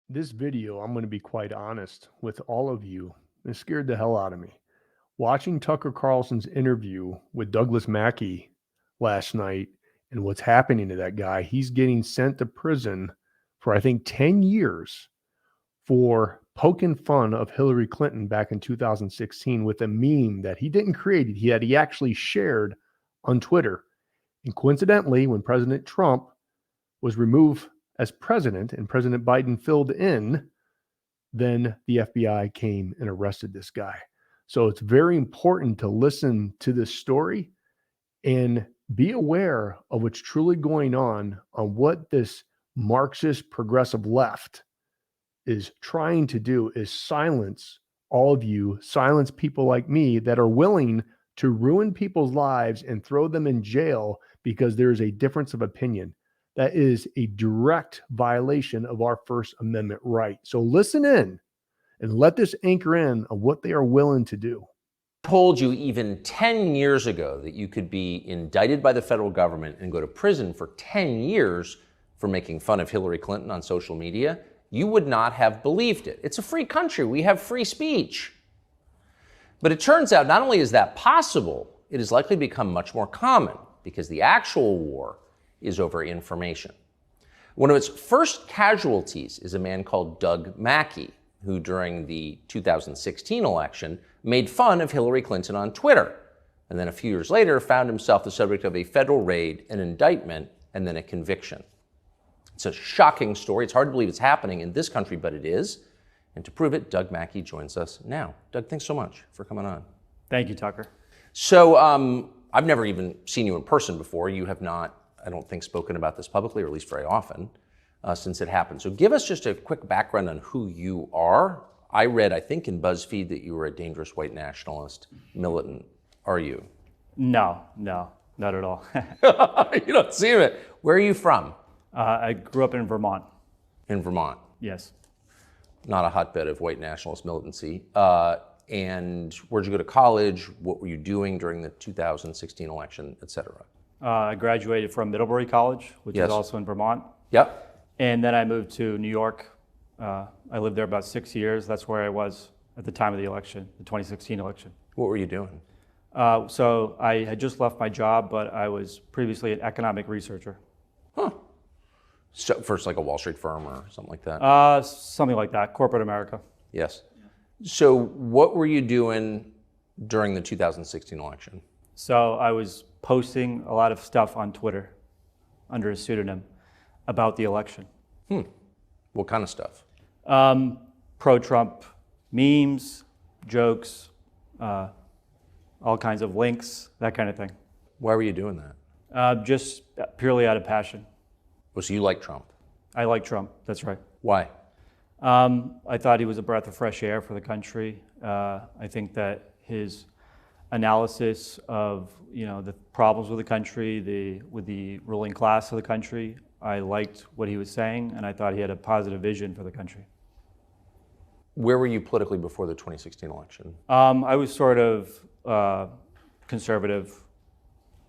This video, I'm going to be quite honest with all of you, it scared the hell out of me. Watching Tucker Carlson's interview with Douglas Mackey last night and what's happening to that guy, he's getting sent to prison for, I think, 10 years for poking fun of Hillary Clinton back in 2016 with a meme that he didn't create, he actually shared on Twitter. And coincidentally, when President Trump was removed as president and President Biden filled in, then the FBI came and arrested this guy. So it's very important to listen to this story and be aware of what's truly going on what this Marxist progressive left is trying to do is silence all of you, silence people like me that are willing to ruin people's lives and throw them in jail because there is a difference of opinion. That is a direct violation of our First Amendment right. So listen in and let this anchor in of what they are willing to do. Told you even 10 years ago that you could be indicted by the federal government and go to prison for 10 years for making fun of Hillary Clinton on social media, you would not have believed it. It's a free country. We have free speech. But it turns out not only is that possible, it has likely become much more common because the actual war is over information. One of its first casualties is a man called Doug Mackey, who during the 2016 election made fun of Hillary Clinton on Twitter, and then a few years later found himself the subject of a federal raid, an indictment, and then a conviction. It's a shocking story. It's hard to believe it's happening in this country, but it is. And to prove it, Doug Mackey joins us now. Doug, thanks so much for coming on. Thank you, Tucker. So I've never even seen you in person before. You have not, I don't think, spoken about this publicly, or at least very often, since it happened. So give us just a quick background on who you are. I read, I think, in BuzzFeed that you were a dangerous white nationalist militant. Are you? No, not at all. You don't seem it. Where are you from? I grew up in Vermont. In Vermont. Yes. Not a hotbed of white nationalist militancy. And where'd you go to college? What were you doing during the 2016 election, et cetera? I graduated from Middlebury College, which Yes. is also in Vermont. Yep. And then I moved to New York. I lived there about 6 years. That's where I was at the time of the election, the 2016 election. What were you doing? So I had just left my job, but I was previously an economic researcher. Huh. So first, like a Wall Street firm or something like that? Something like that, corporate America. Yes. So what were you doing during the 2016 election? So I was posting a lot of stuff on Twitter under a pseudonym about the election. What kind of stuff? Pro-Trump memes, jokes, all kinds of links, that kind of thing. Why were you doing that? Just purely out of passion. Oh, so you like Trump? I like Trump, that's right. Why? I thought he was a breath of fresh air for the country. I think that his analysis of the problems with the country, with the ruling class of the country, I liked what he was saying, and I thought he had a positive vision for the country. Where were you politically before the 2016 election? I was sort of conservative.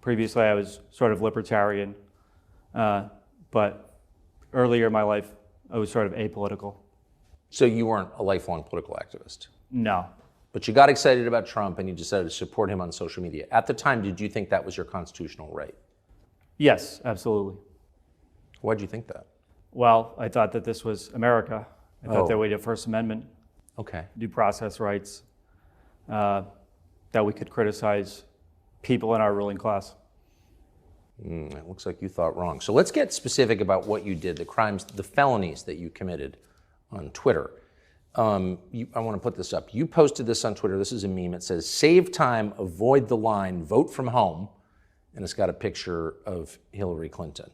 Previously, I was sort of libertarian, but earlier in my life, I was sort of apolitical. So you weren't a lifelong political activist? No. But you got excited about Trump and you decided to support him on social media. At the time, did you think that was your constitutional right? Yes, absolutely. Why'd you think that? Well, I thought that this was America. I thought that we had a First Amendment, Okay. due process rights, that we could criticize people in our ruling class. It looks like you thought wrong. So let's get specific about what you did, the crimes, the felonies that you committed on Twitter. I want to put this up. You posted this on Twitter. This is a meme. It says, "Save time, avoid the line, vote from home." And it's got a picture of Hillary Clinton.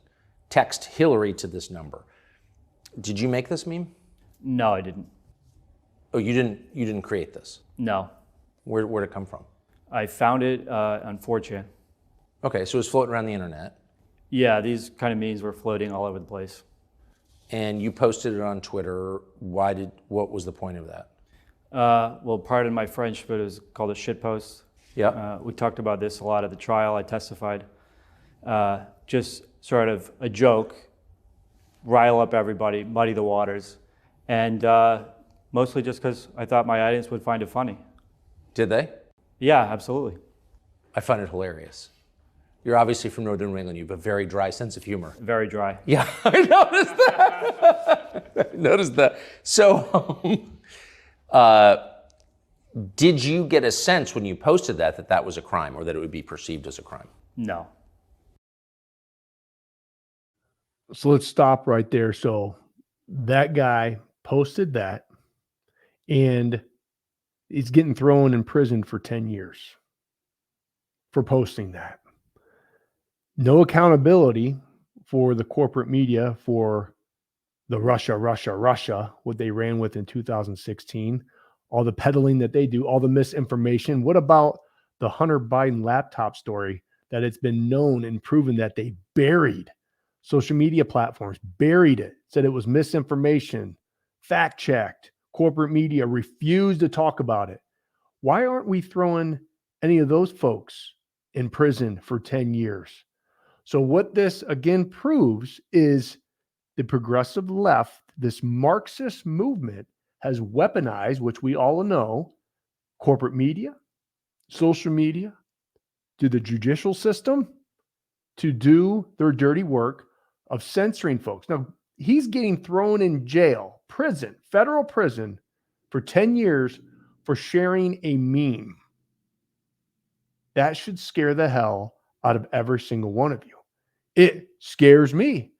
Text Hillary to this number. Did you make this meme? No, I didn't. Oh, you didn't create this? No. Where'd it come from? I found it on 4chan. Okay, so it was floating around the internet. Yeah, these kind of memes were floating all over the place. And you posted it on Twitter. What was the point of that? Well, pardon my French, but it was called a shitpost. Yeah. We talked about this a lot at the trial. I testified. Just sort of a joke, rile up everybody, muddy the waters, And mostly just because I thought my audience would find it funny. Did they? Yeah, absolutely. I find it hilarious. You're obviously from Northern New England. You have a very dry sense of humor. Very dry. Yeah, I noticed that. I noticed that. So, did you get a sense when you posted that that was a crime or that it would be perceived as a crime? No. So let's stop right there. So that guy posted that, and he's getting thrown in prison for 10 years for posting that. No accountability for the corporate media for the Russia, what they ran with in 2016, all the peddling that they do, all the misinformation. What about the Hunter Biden laptop story that it's been known and proven that they buried? Social media platforms buried it, said it was misinformation, fact checked. Corporate media refused to talk about it. Why aren't we throwing any of those folks in prison for 10 years? So what this again proves is the progressive left, this Marxist movement, has weaponized, which we all know, corporate media, social media, to the judicial system to do their dirty work of censoring folks. Now, he's getting thrown in jail, prison, federal prison for 10 years for sharing a meme. That should scare the hell out of every single one of you. It scares me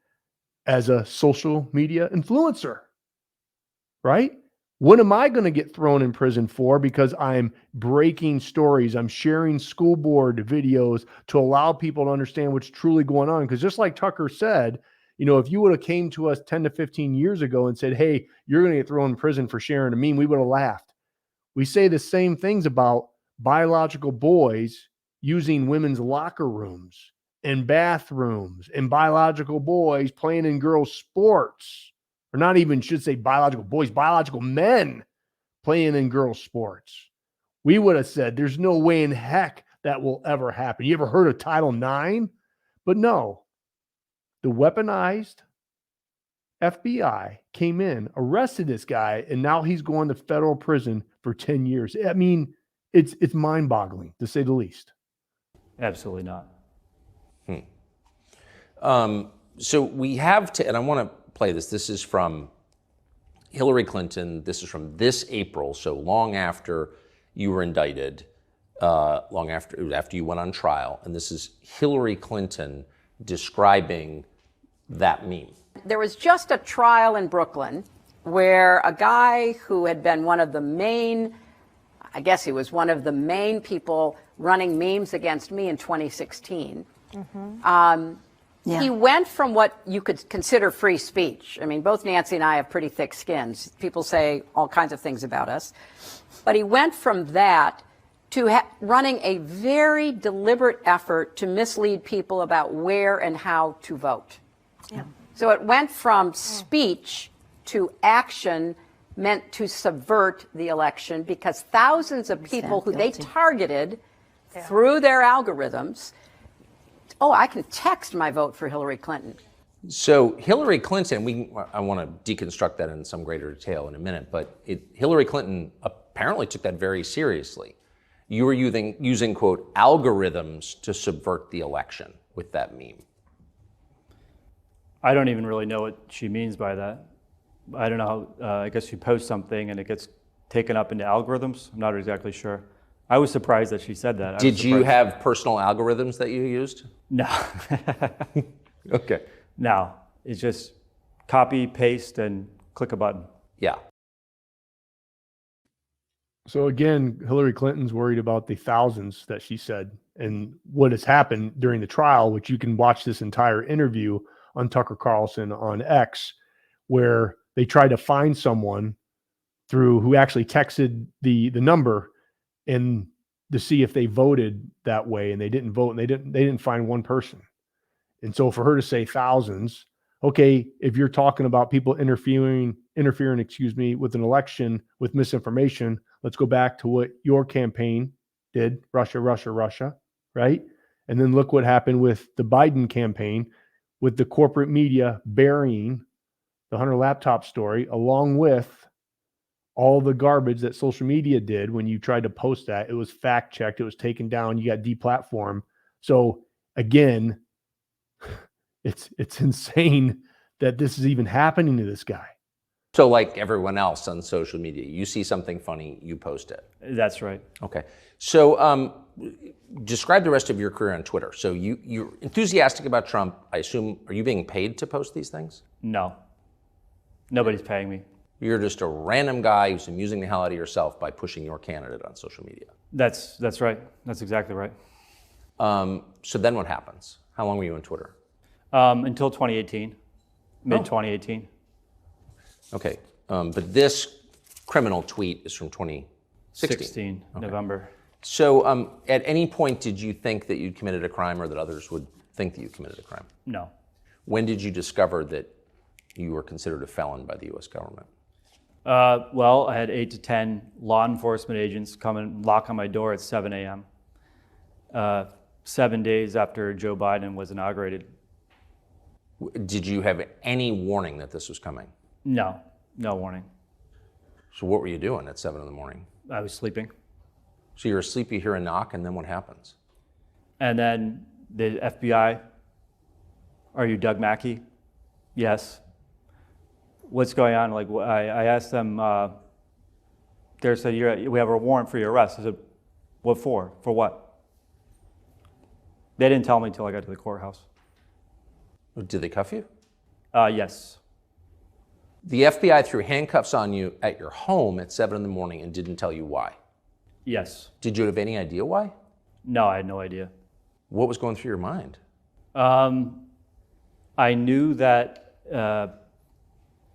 as a social media influencer, right? What am I going to get thrown in prison for? Because I'm breaking stories. I'm sharing school board videos to allow people to understand what's truly going on. Because just like Tucker said, if you would have came to us 10 to 15 years ago and said, hey, you're going to get thrown in prison for sharing a meme, we would have laughed. We say the same things about biological boys using women's locker rooms and bathrooms and biological boys playing in girls' sports. Or not even should say biological boys, biological men playing in girls' sports. We would have said there's no way in heck that will ever happen. You ever heard of Title IX? But no, the weaponized FBI came in, arrested this guy, and now he's going to federal prison for 10 years. I mean, it's mind-boggling, to say the least. Absolutely not. So we have to, and I want to play this. This is from Hillary Clinton. This is from this April, so long after you were indicted, long after you went on trial. And this is Hillary Clinton describing that meme. There was just a trial in Brooklyn where a guy who had been one of the main, I guess he was one of the main people running memes against me in 2016. He went from what you could consider free speech. I mean, both Nancy and I have pretty thick skins. People say all kinds of things about us. But he went from that to running a very deliberate effort to mislead people about where and how to vote. Yeah. So it went from speech to action meant to subvert the election because thousands of people who they targeted through their algorithms. Oh, I can text my vote for Hillary Clinton. So Hillary Clinton, I want to deconstruct that in some greater detail in a minute, but Hillary Clinton apparently took that very seriously. You were using, quote, algorithms to subvert the election with that meme. I don't even really know what she means by that. I don't know how, I guess you post something and it gets taken up into algorithms. I'm not exactly sure. I was surprised that she said that. Did you have personal algorithms that you used? No. Okay. No, it's just copy, paste, and click a button. Yeah. So again, Hillary Clinton's worried about the thousands that she said and what has happened during the trial, which you can watch this entire interview on Tucker Carlson on X, where they tried to find someone who actually texted the number and to see if they voted that way, and they didn't vote, and they didn't find one person. And so for her to say thousands, okay, if you're talking about people interfering, with an election with misinformation, let's go back to what your campaign did, Russia, right? And then look what happened with the Biden campaign with the corporate media burying the Hunter laptop story, along with all the garbage that social media did when you tried to post that. It was fact checked. It was taken down. You got deplatformed. So again, it's insane that this is even happening to this guy. So like everyone else on social media, you see something funny, you post it. That's right. Okay. So describe the rest of your career on Twitter. So you're enthusiastic about Trump. I assume, are you being paid to post these things? No. Nobody's paying me. You're just a random guy who's amusing the hell out of yourself by pushing your candidate on social media. That's right. That's exactly right. So then what happens? How long were you on Twitter? Until 2018, mid-2018. Okay. But this criminal tweet is from 2016. 16, November. So at any point, did you think that you'd committed a crime or that others would think that you committed a crime? No. When did you discover that you were considered a felon by the U.S. government? Well, I had 8 to 10 law enforcement agents come and knock on my door at 7 a.m., 7 days after Joe Biden was inaugurated. Did you have any warning that this was coming? No warning. So what were you doing at 7 in the morning? I was sleeping. So you're asleep, you hear a knock, and then what happens? And then the FBI, are you Doug Mackey? Yes. What's going on? Like, I asked them, they said, we have a warrant for your arrest. I said, what for? For what? They didn't tell me until I got to the courthouse. Did they cuff you? Yes. The FBI threw handcuffs on you at your home at 7 in the morning and didn't tell you why. Yes. Did you have any idea why? No, I had no idea. What was going through your mind? I knew that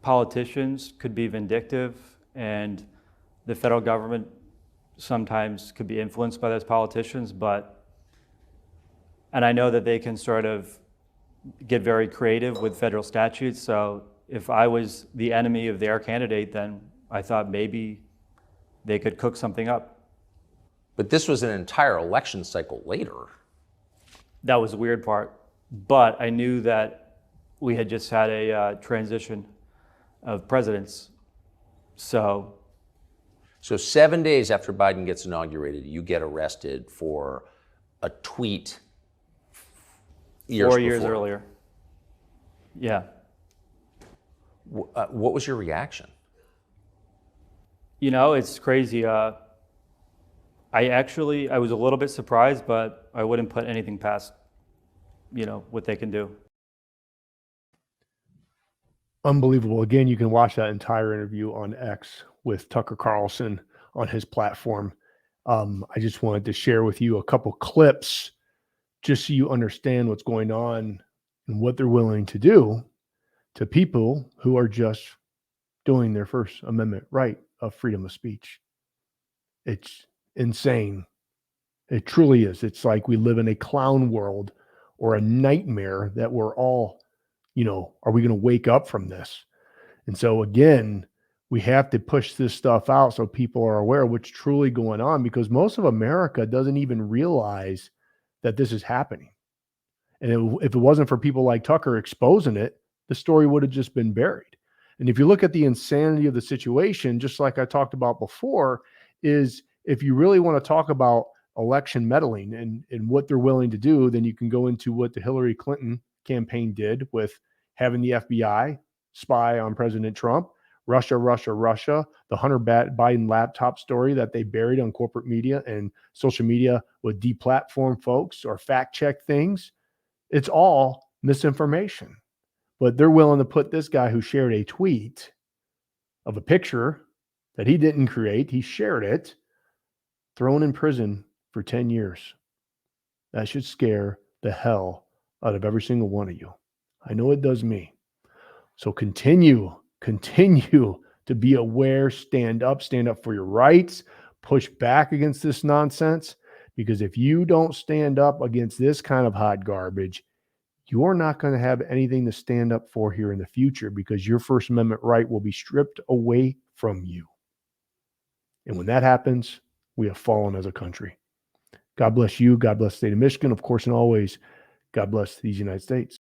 politicians could be vindictive and the federal government sometimes could be influenced by those politicians, and I know that they can sort of get very creative with federal statutes. So if I was the enemy of their candidate, then I thought maybe they could cook something up. But this was an entire election cycle later. That was the weird part. But I knew that we had just had a transition of presidents. So 7 days after Biden gets inaugurated, you get arrested for a tweet 4 years earlier. Yeah. What was your reaction? You know, it's crazy. I was a little bit surprised, but I wouldn't put anything past, what they can do. Unbelievable. Again, you can watch that entire interview on X with Tucker Carlson on his platform. I just wanted to share with you a couple clips just so you understand what's going on and what they're willing to do to people who are just doing their First Amendment right of freedom of speech. It's insane. It truly is. It's like we live in a clown world or a nightmare that we're all, are we going to wake up from this? And so again, we have to push this stuff out so people are aware of what's truly going on, because most of America doesn't even realize that this is happening. And if it wasn't for people like Tucker exposing it, the story would have just been buried. And if you look at the insanity of the situation, just like I talked about before, is if you really want to talk about election meddling and what they're willing to do, then you can go into what the Hillary Clinton campaign did with having the FBI spy on President Trump, Russia, the Hunter Biden laptop story that they buried on corporate media and social media would deplatform folks or fact check things. It's all misinformation. But they're willing to put this guy who shared a tweet of a picture that he didn't create, he shared it, thrown in prison for 10 years. That should scare the hell out of every single one of you. I know it does me. So continue to be aware, stand up for your rights, push back against this nonsense, because if you don't stand up against this kind of hot garbage, you're not going to have anything to stand up for here in the future, because your First Amendment right will be stripped away from you. And when that happens, we have fallen as a country. God bless you. God bless the state of Michigan, of course, and always, God bless these United States.